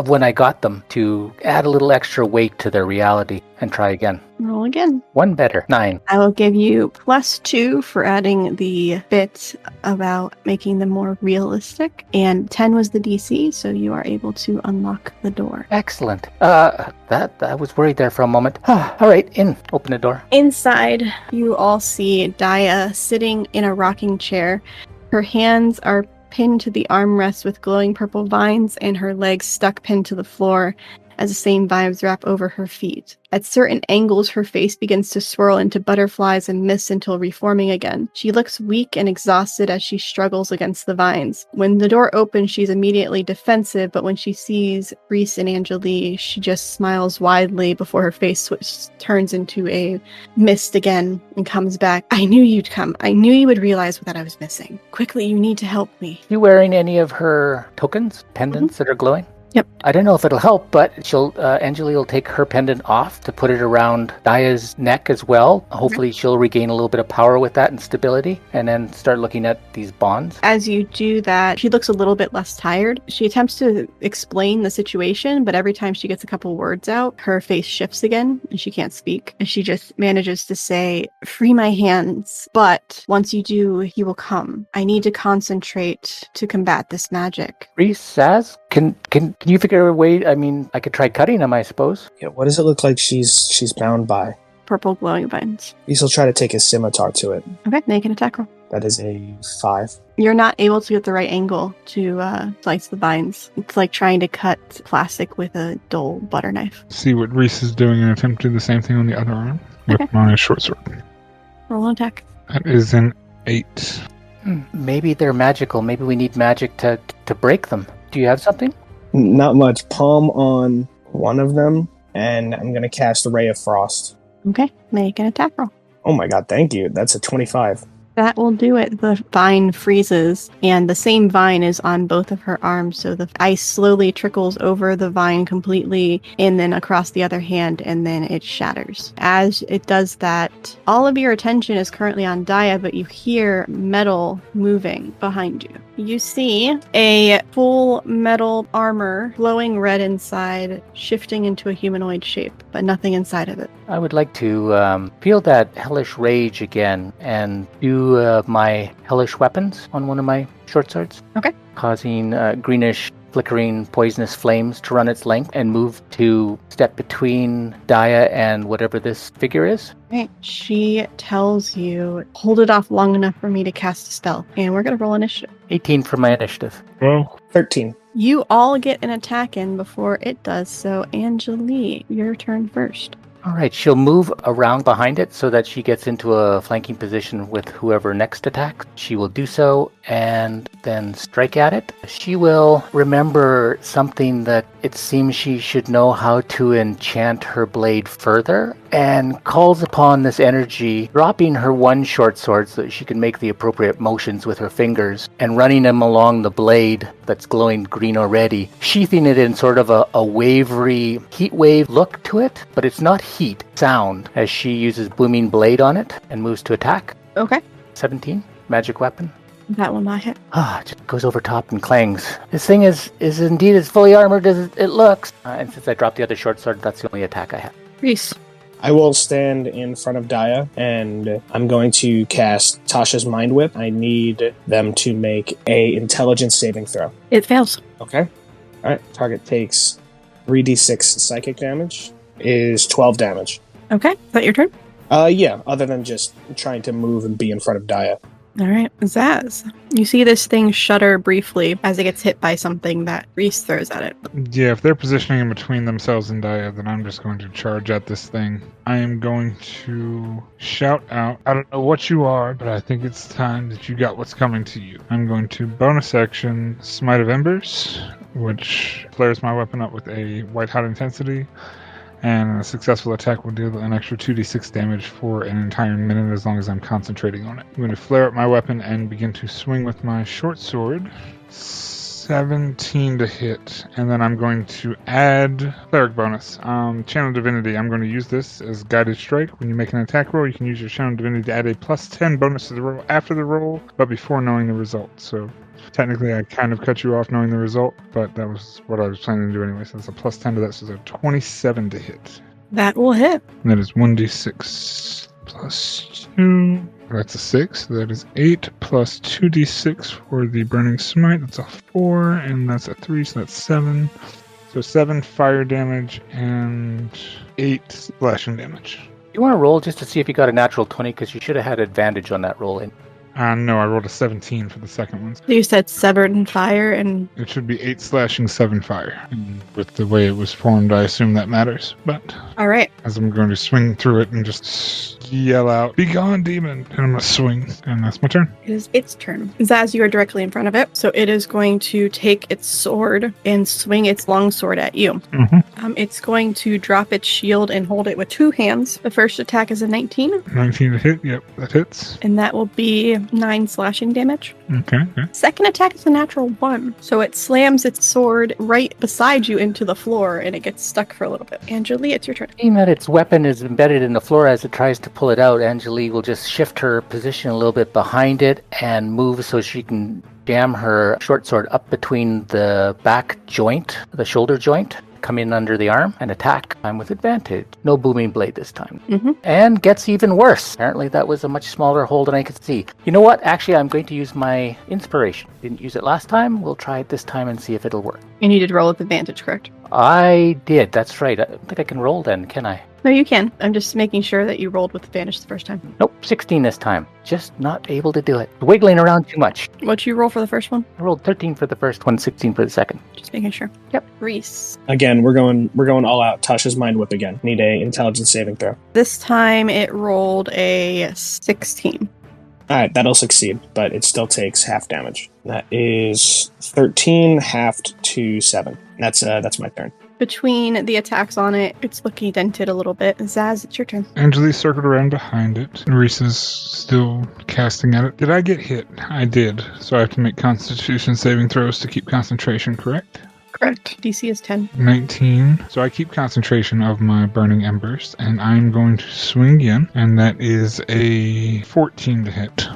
when I got them to add a little extra weight to their reality and try again. Roll again. 1 better. 9. I will give you +2 for adding the bit about making them more realistic, and 10 was the DC, so you are able to unlock the door. Excellent. That I was worried there for a moment. All right, in. Open the door. Inside, you all see Daya sitting in a rocking chair. Her hands are pinned to the armrest with glowing purple vines, and her legs stuck pinned to the floor as the same vines wrap over her feet. At certain angles, her face begins to swirl into butterflies and mist until reforming again. She looks weak and exhausted as she struggles against the vines. When the door opens, she's immediately defensive, but when she sees Reese and Angeli, she just smiles widely before her face turns into a mist again and comes back. "I knew you'd come. I knew you would realize that I was missing. Quickly, you need to help me." You wearing any of her tokens, pendants that are glowing? Yep. I don't know if it'll help, but Angeli will take her pendant off to put it around Daya's neck as well. Hopefully she'll regain a little bit of power with that and stability, and then start looking at these bonds. As you do that, she looks a little bit less tired. She attempts to explain the situation, but every time she gets a couple words out, her face shifts again and she can't speak. And she just manages to say, "Free my hands, but once you do, he will come. I need to concentrate to combat this magic." Reese, Saz, can you figure a way? I mean, I could try cutting them, I suppose. Yeah, what does it look like she's bound by? Purple glowing vines. Reese will try to take his scimitar to it. Okay, make an attack roll. That is a 5. You're not able to get the right angle to slice the vines. It's like trying to cut plastic with a dull butter knife. See what Reese is doing and attempt to do the same thing on the other arm with my short sword. Roll an attack. That is an 8. Maybe they're magical. Maybe we need magic to break them. Do you have something? Not much. Palm on one of them, and I'm going to cast a Ray of Frost. Okay, make an attack roll. Oh my god, thank you. That's a 25. That will do it. The vine freezes, and the same vine is on both of her arms, so the ice slowly trickles over the vine completely and then across the other hand, and then it shatters. As it does that, all of your attention is currently on Daya, but you hear metal moving behind you. You see a full metal armor, glowing red inside, shifting into a humanoid shape, but nothing inside of it. I would like to feel that hellish rage again and do my hellish weapons on one of my short swords. Okay. Causing greenish, flickering, poisonous flames to run its length and move to step between Daya and whatever this figure is. Right. She tells you, hold it off long enough for me to cast a spell, and we're going to roll initiative. 18 for my initiative. Well, 13. You all get an attack in before it does, so Angelie, your turn first. All right, she'll move around behind it so that she gets into a flanking position with whoever next attacks. She will do so and then strike at it. She will remember something that it seems she should know how to enchant her blade further, and calls upon this energy, dropping her one short sword so that she can make the appropriate motions with her fingers, and running them along the blade that's glowing green already, sheathing it in sort of a wavery heat wave look to it, but it's not heat, sound, as she uses booming blade on it and moves to attack. Okay. 17, magic weapon. That will not hit. It just goes over top and clangs. This thing is indeed as fully armored as it looks. And since I dropped the other short sword, that's the only attack I have. Reese. I will stand in front of Daya, and I'm going to cast Tasha's Mind Whip. I need them to make a intelligence saving throw. It fails. Okay. All right. Target takes 3d6 psychic damage. Is 12 damage. Okay. Is that your turn? Yeah. Other than just trying to move and be in front of Daya. All right. Zaz. You see this thing shudder briefly as it gets hit by something that Reese throws at it. yeah, if they're positioning in between themselves and Daya, then I'm just going to charge at this thing. I am going to shout out, I don't know what you are, but I think it's time that you got what's coming to you. I'm going to bonus action Smite of Embers, which flares my weapon up with a white hot intensity. And a successful attack will deal an extra 2d6 damage for an entire minute as long as I'm concentrating on it. I'm going to flare up my weapon and begin to swing with my short sword. 17 to hit. And then I'm going to add cleric bonus. Channel Divinity. I'm going to use this as guided strike. When you make an attack roll, you can use your Channel Divinity to add a plus 10 bonus to the roll after the roll, but before knowing the result. So technically, I kind of cut you off knowing the result, but that was what I was planning to do anyway. So it's a plus 10 to that, so it's a 27 to hit. That will hit. And that is 1d6 plus 2. That's a 6. So that is 8 plus 2d6 for the Burning Smite. That's a 4, and that's a 3, so that's 7. So 7 fire damage and 8 slashing damage. You want to roll just to see if you got a natural 20, because you should have had advantage on that roll. No, I rolled a 17 for the second one. You said severed and fire, and It should be 8 slashing, 7 fire. And with the way it was formed, I assume that matters. But all right. as I'm going to swing through it and just yell out, "Be gone, demon!" And I'm going to swing, and that's my turn. It is its turn. Zaz, you are directly in front of it, so it is going to take its sword and swing its long sword at you. Mm-hmm. It's going to drop its shield and hold it with 2 hands. The first attack is a 19, 19 to hit. Yep, that hits. and that will be 9 slashing damage. Okay. Second attack is a natural 1, so it slams its sword right beside you into the floor, and it gets stuck for a little bit. Angelie, it's your turn. Seeing that its weapon is embedded in the floor as it tries to pull it out, Angelie will just shift her position a little bit behind it and move so she can jam her short sword up between the back joint, the shoulder joint, come in under the arm and attack. I'm with advantage. No booming blade this time. And gets even worse. Apparently that was a much smaller hole than I could see. You know what? Actually, I'm going to use my inspiration. Didn't use it last time. We'll try it this time and see if it'll work. And you did roll with advantage, correct? I did. That's right. I don't think I can roll then, can I? No, you can. I'm just making sure that you rolled with advantage the first time. Nope, 16 this time. Just not able to do it. Wiggling around too much. What'd you roll for the first one? I rolled 13 for the first one, 16 for the second. Just making sure. Yep. Reese. Again, we're going all out. Tasha's Mind Whip again. Need a intelligence saving throw. This time it rolled a 16. All right, that'll succeed, but it still takes half damage. That is 13 halved to 7. That's my turn. Between the attacks on it, it's looking dented a little bit. Zaz, it's your turn. Angeli circled around behind it. Reese is still casting at it. Did I get hit? I did. So I have to make Constitution saving throws to keep concentration, correct? Correct. DC is 10. 19. So I keep concentration of my burning embers, and I'm going to swing again, and that is a 14 to hit.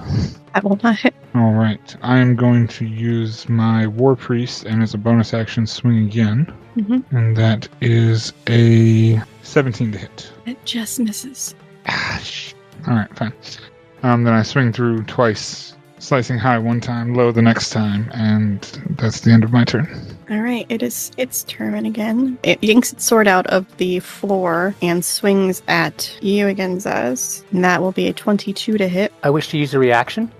That will not hit. All right. I am going to use my War Priest, and as a bonus action, swing again, and that is a 17 to hit. It just misses. All right, fine. Then I swing through twice, slicing high one time, low the next time, and that's the end of my turn. All right, it is its turn again. It yanks its sword out of the floor and swings at you again, Zaz. And that will be a 22 to hit. I wish to use a reaction.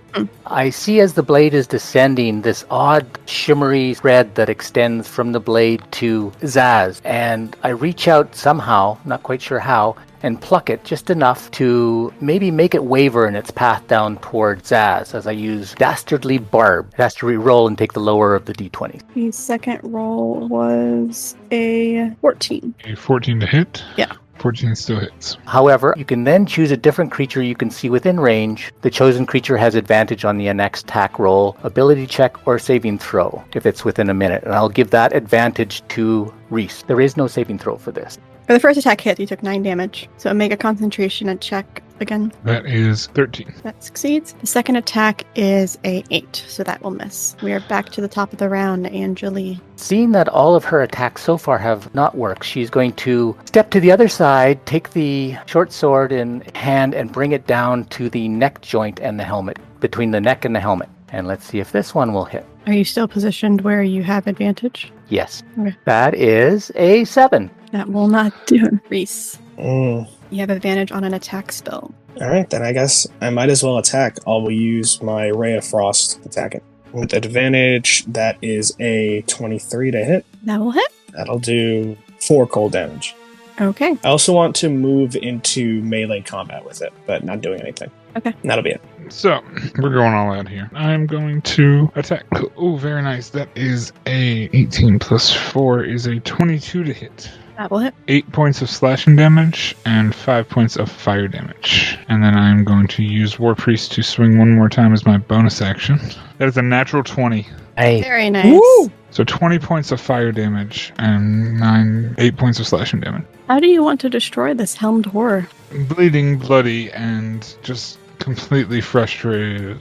I see as the blade is descending this odd shimmery thread that extends from the blade to Zaz, and I reach out somehow, not quite sure how, and pluck it just enough to maybe make it waver in its path down toward Zaz as I use Dastardly Barb. It has to re-roll and take the lower of the d20. The second roll was a 14. A 14 to hit? Yeah. 14 still hits. However, you can then choose a different creature you can see within range. The chosen creature has advantage on the next attack roll, ability check, or saving throw if it's within a minute, and I'll give that advantage to Reese. There is no saving throw for this. For the first attack hit, you took 9 damage. So make a concentration and check again. That is 13. That succeeds. The second attack is a 8, so that will miss. We are back to the top of the round, Angeli. Seeing that all of her attacks so far have not worked, she's going to step to the other side, take the short sword in hand, and bring it down to the neck joint and the helmet, between the neck and the helmet. And let's see if this one will hit. Are you still positioned where you have advantage? Yes. Okay. That is a 7. That will not do. Reese, Mm. you have advantage on an attack spell. All right, then I guess I might as well attack. I'll use my Ray of Frost to attack it. With advantage, that is a 23 to hit. That will hit. That'll do 4 cold damage. Okay. I also want to move into melee combat with it, but not doing anything. Okay. And that'll be it. So, we're going all out here. I'm going to attack. Oh, very nice. That is a 18 plus 4 is a 22 to hit. That will hit. 8 points of slashing damage and 5 points of fire damage. And then I'm going to use War Priest to swing one more time as my bonus action. That is a natural 20. Hey. Very nice. Woo! So 20 points of fire damage and 8 points of slashing damage. How do you want to destroy this helmed horror? Bleeding, bloody, and just completely frustrated.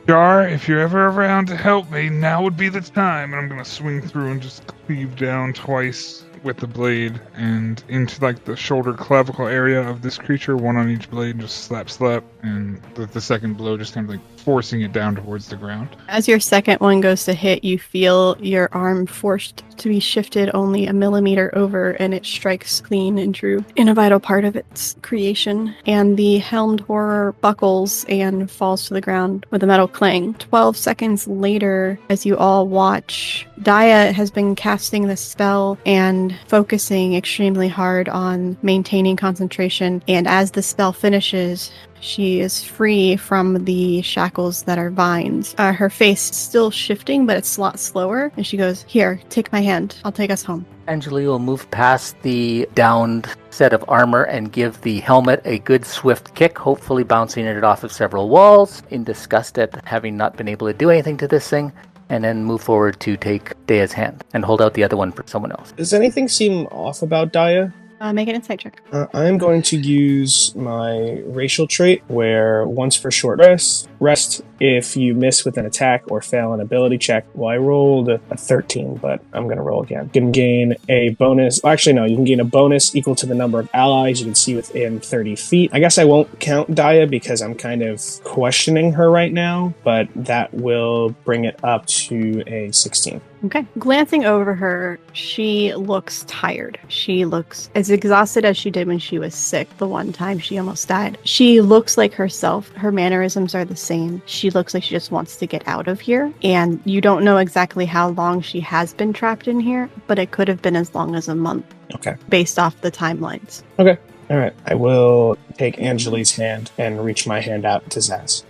Jar, if you're ever around to help me, now would be the time. And I'm going to swing through and just cleave down twice with the blade and into like the shoulder clavicle area of this creature, one on each blade, just slap, and the second blow just kind of like forcing it down towards the ground. As your second one goes to hit, you feel your arm forced to be shifted only a millimeter over, and it strikes clean and true in a vital part of its creation. And the helmed horror buckles and falls to the ground with a metal clang. 12 seconds later, as you all watch, Daya has been casting this spell and focusing extremely hard on maintaining concentration. And as the spell finishes, she is free from the shackles that are vines. Her face is still shifting, but it's a lot slower. And she goes, "Here, take my hand. I'll take us home." Angeli will move past the downed set of armor and give the helmet a good swift kick, hopefully bouncing it off of several walls, in disgust at having not been able to do anything to this thing, and then move forward to take Daya's hand and hold out the other one for someone else. Does anything seem off about Daya? Make an insight check. I'm going to use my racial trait, where once for short rest if you miss with an attack or fail an ability check. Well, I rolled a 13, but I'm going to roll again. You can gain a bonus. Actually, no, you can gain a bonus equal to the number of allies you can see within 30 feet. I guess I won't count Daya because I'm kind of questioning her right now, but that will bring it up to a 16. Okay. Glancing over her, she looks tired. She looks as exhausted as she did when she was sick the one time she almost died. She looks like herself. Her mannerisms are the same. She looks like she just wants to get out of here. And you don't know exactly how long she has been trapped in here, but it could have been as long as a month. Okay. Based off the timelines. Okay. All right. I will take Angeli's hand and reach my hand out to Zaz.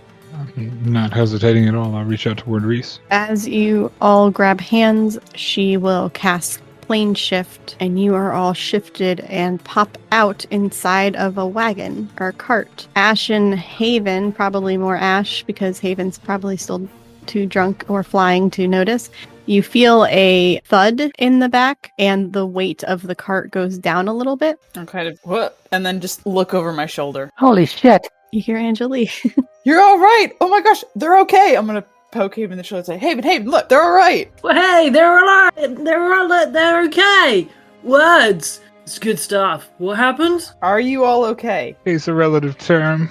I'm not hesitating at all. I'll reach out toward Reese. As you all grab hands, she will cast plane shift, and you are all shifted and pop out inside of a wagon or a cart. Ash and Haven, probably more Ash because Haven's probably still too drunk or flying to notice. You feel a thud in the back, and the weight of the cart goes down a little bit. I'm kind of, what? And then just look over my shoulder. Holy shit. You hear Angelique. You're all right. Oh my gosh, they're okay. I'm going to poke Haven in the shoulder and say, Haven, look, they're all right. Well, hey, they're alive. They're okay. Words. It's good stuff. What happened? Are you all okay? It's a relative term.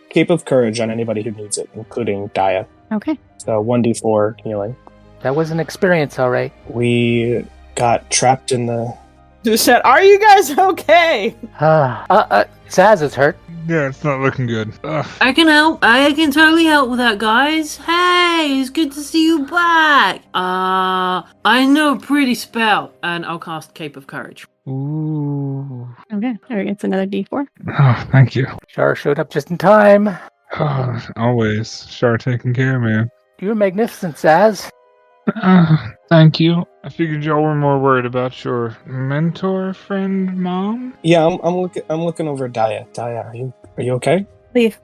Cape of Courage on anybody who needs it, including Daya. Okay. So 1d4 healing. That was an experience, all right. We got trapped in the... Just said, are you guys okay? Zaz is hurt. Yeah, it's not looking good. Ugh. I can help. I can totally help with that, guys. Hey, it's good to see you back. I know a pretty spell, and I'll cast Cape of Courage. Ooh. Okay. There, it's another D4. Oh, thank you. Shar showed up just in time. Oh, always. Shar taking care of me. You're magnificent, Zaz. Thank you. I figured y'all were more worried about your mentor friend, Mom. Yeah, I'm looking over Daya. Daya, are you okay?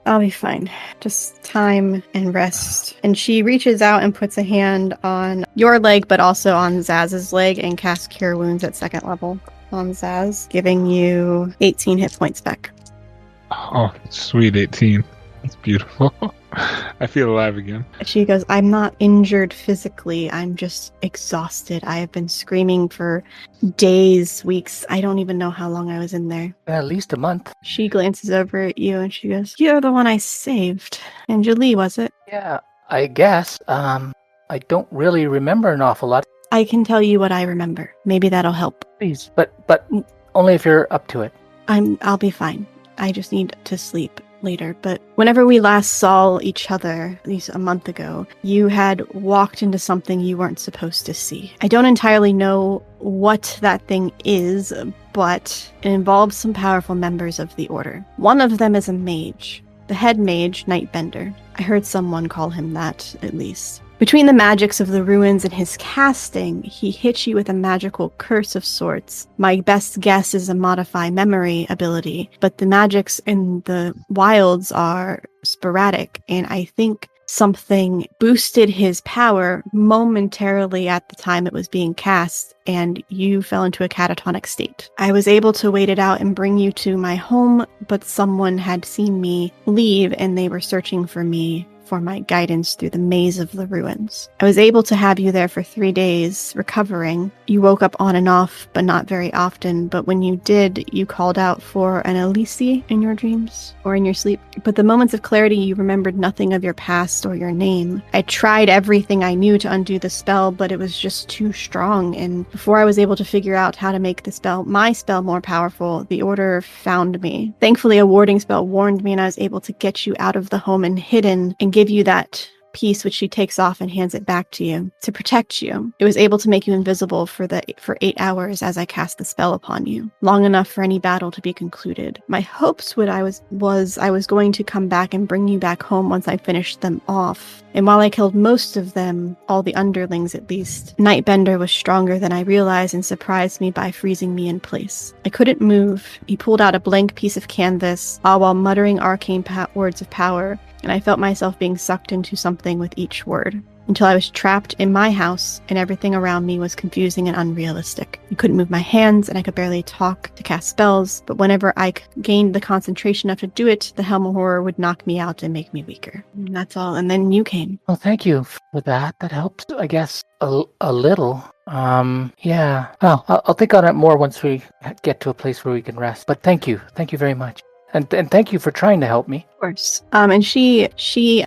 I'll be fine. Just time and rest. And she reaches out and puts a hand on your leg, but also on Zaz's leg, and casts Cure Wounds at 2nd level on Zaz, giving you 18 hit points back. Oh, sweet 18. That's beautiful. I feel alive again. She goes, I'm not injured physically. I'm just exhausted. I have been screaming for days, weeks. I don't even know how long I was in there. At least a month. She glances over at you and she goes, you're the one I saved. Angelie, was it? Yeah, I guess. I don't really remember an awful lot. I can tell you what I remember. Maybe that'll help. Please, but only if you're up to it. I'll be fine. I just need to sleep later. But whenever we last saw each other, at least a month ago, you had walked into something you weren't supposed to see. I don't entirely know what that thing is, but it involves some powerful members of the Order. One of them is a mage. The head mage, Nightbender. I heard someone call him that, at least. Between the magics of the ruins and his casting, he hits you with a magical curse of sorts. My best guess is a modify memory ability, but the magics in the wilds are sporadic, and I think something boosted his power momentarily at the time it was being cast, and you fell into a catatonic state. I was able to wait it out and bring you to my home, but someone had seen me leave, and they were searching for me for my guidance through the maze of the ruins. I was able to have you there for 3 days, recovering. You woke up on and off, but not very often, but when you did, you called out for an Elise in your dreams, or in your sleep. But the moments of clarity, you remembered nothing of your past or your name. I tried everything I knew to undo the spell, but it was just too strong, and before I was able to figure out how to make the spell, my spell, more powerful, the Order found me. Thankfully, a warding spell warned me, and I was able to get you out of the home and hidden, and give you that piece, which she takes off and hands it back to you to protect you. It was able to make you invisible for 8 hours as I cast the spell upon you, long enough for any battle to be concluded. My hopes I was going to come back and bring you back home once I finished them off. And while I killed most of them, all the underlings at least, Nightbender was stronger than I realized and surprised me by freezing me in place. I couldn't move. He pulled out a blank piece of canvas, all while muttering arcane words of power, and I felt myself being sucked into something with each word, until I was trapped in my house and everything around me was confusing and unrealistic. I couldn't move my hands and I could barely talk to cast spells, but whenever I gained the concentration enough to do it, the Helm of Horror would knock me out and make me weaker. And that's all. And then you came. Well, thank you for that. That helps, I guess, a little. Yeah. Well, I'll think on it more once we get to a place where we can rest. But thank you. Thank you very much. And thank you for trying to help me. Of course. And she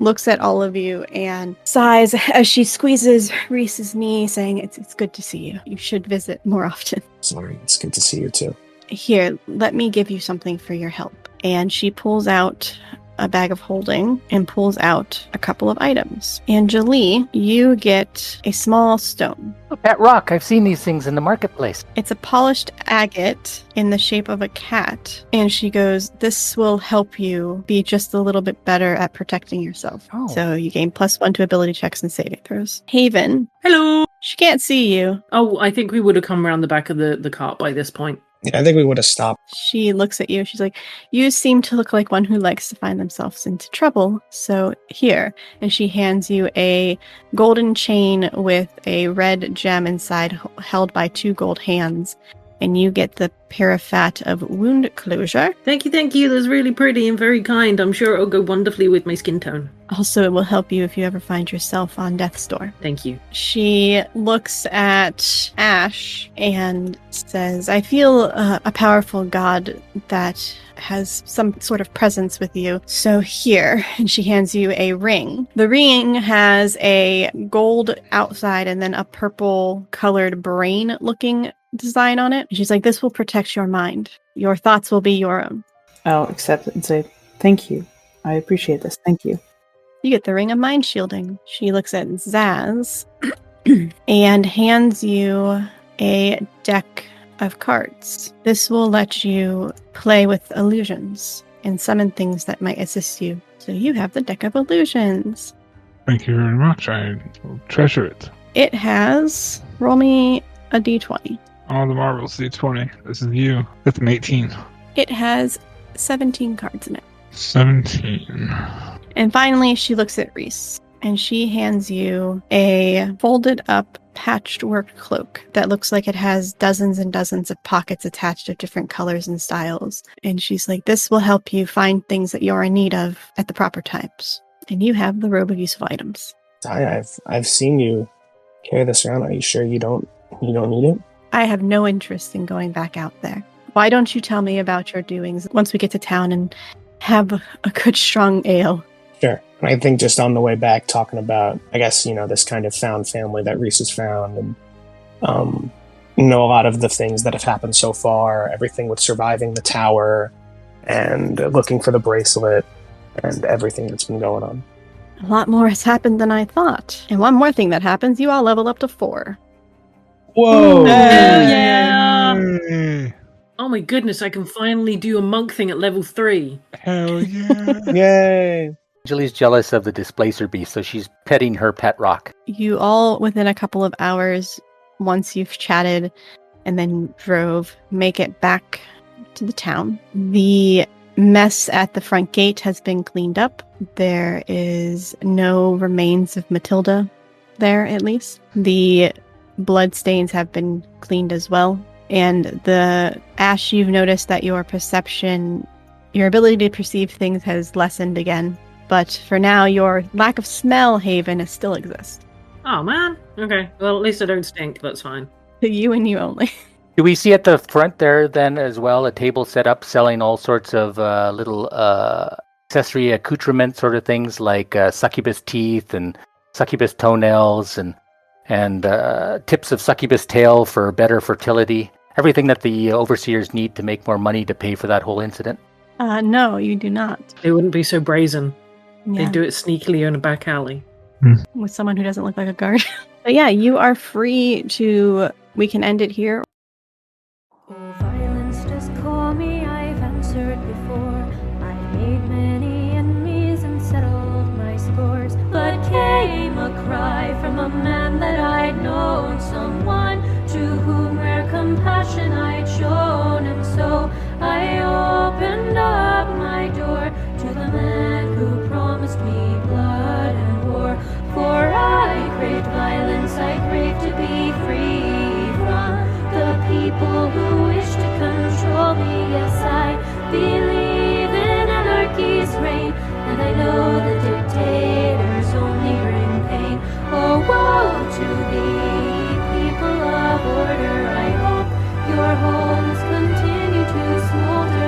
looks at all of you and sighs as she squeezes Reese's knee, saying, It's good to see you. You should visit more often. Sorry, it's good to see you too. Here, let me give you something for your help. And she pulls out a bag of holding and pulls out a couple of items. Angelie, you get a small stone. That rock, I've seen these things in the marketplace. It's a polished agate in the shape of a cat. And she goes, this will help you be just a little bit better at protecting yourself. Oh. So you gain +1 to ability checks and saving throws. Haven. Hello. She can't see you. Oh, I think we would have come around the back of the cart by this point. I think we would have stopped. She looks at you. She's like, you seem to look like one who likes to find themselves into trouble. So here. And she hands you a golden chain with a red gem inside held by 2 gold hands. And you get the Parafat of Wound Closure. Thank you. That's really pretty and very kind. I'm sure it'll go wonderfully with my skin tone. Also, it will help you if you ever find yourself on death's door. Thank you. She looks at Ash and says, I feel a powerful god that has some sort of presence with you. So here, and she hands you a ring. The ring has a gold outside and then a purple colored brain looking design on it. She's like, this will protect your mind. Your thoughts will be your own. I'll accept it and say, thank you. I appreciate this. Thank you. You get the ring of mind shielding. She looks at Zaz and hands you a deck of cards. This will let you play with illusions and summon things that might assist you. So you have the deck of illusions. Thank you very much. I will treasure it. It has, roll me a d20. All the marbles, D20. This is you. That's an 18. It has 17 cards in it. 17. And finally, she looks at Reese and she hands you a folded up patchwork cloak that looks like it has dozens and dozens of pockets attached of different colors and styles. And she's like, this will help you find things that you're in need of at the proper times. And you have the robe of useful items. I've seen you carry this around. Are you sure you don't need it? I have no interest in going back out there. Why don't you tell me about your doings once we get to town and have a good strong ale? Sure. I think just on the way back, talking about, I guess, this kind of found family that Reese has found, and a lot of the things that have happened so far, everything with surviving the tower and looking for the bracelet and everything that's been going on. A lot more has happened than I thought. And one more thing that happens, you all level up to 4. Whoa! Hey! Oh my goodness, I can finally do a monk thing at level 3. Hell yeah! Yay! Anjali's jealous of the displacer beast, so she's petting her pet rock. You all, within a couple of hours, once you've chatted and then drove, make it back to the town. The mess at the front gate has been cleaned up. There is no remains of Matilda there, at least. The bloodstains have been cleaned as well. And the Ash, you've noticed that your perception, your ability to perceive things has lessened again. But for now, your lack of smell, Haven, still exists. Oh man. Okay. Well, at least I don't stink. That's fine. To you and you only. Do we see at the front there then as well a table set up selling all sorts of little accessory accoutrement sort of things like succubus teeth and succubus toenails and tips of succubus tail for better fertility? Everything that the overseers need to make more money to pay for that whole incident? No, you do not. They wouldn't be so brazen. Yeah. They'd do it sneakily in a back alley. With someone who doesn't look like a guard. But yeah, you are free to... We can end it here. Oh, violence does call me, I've answered before. I've made many enemies and settled my scores. But came a cry from a man that I'd known, someone to whom rare compassion I'd shown. And so I opened up my door to the man who promised me blood and war. For I craved violence, I craved to be free from the people who wish to control me. Yes, I believe in anarchy's reign, and I know the dictators only bring pain. Oh, woe to thee, people of order, I hope your homes continue to smolder.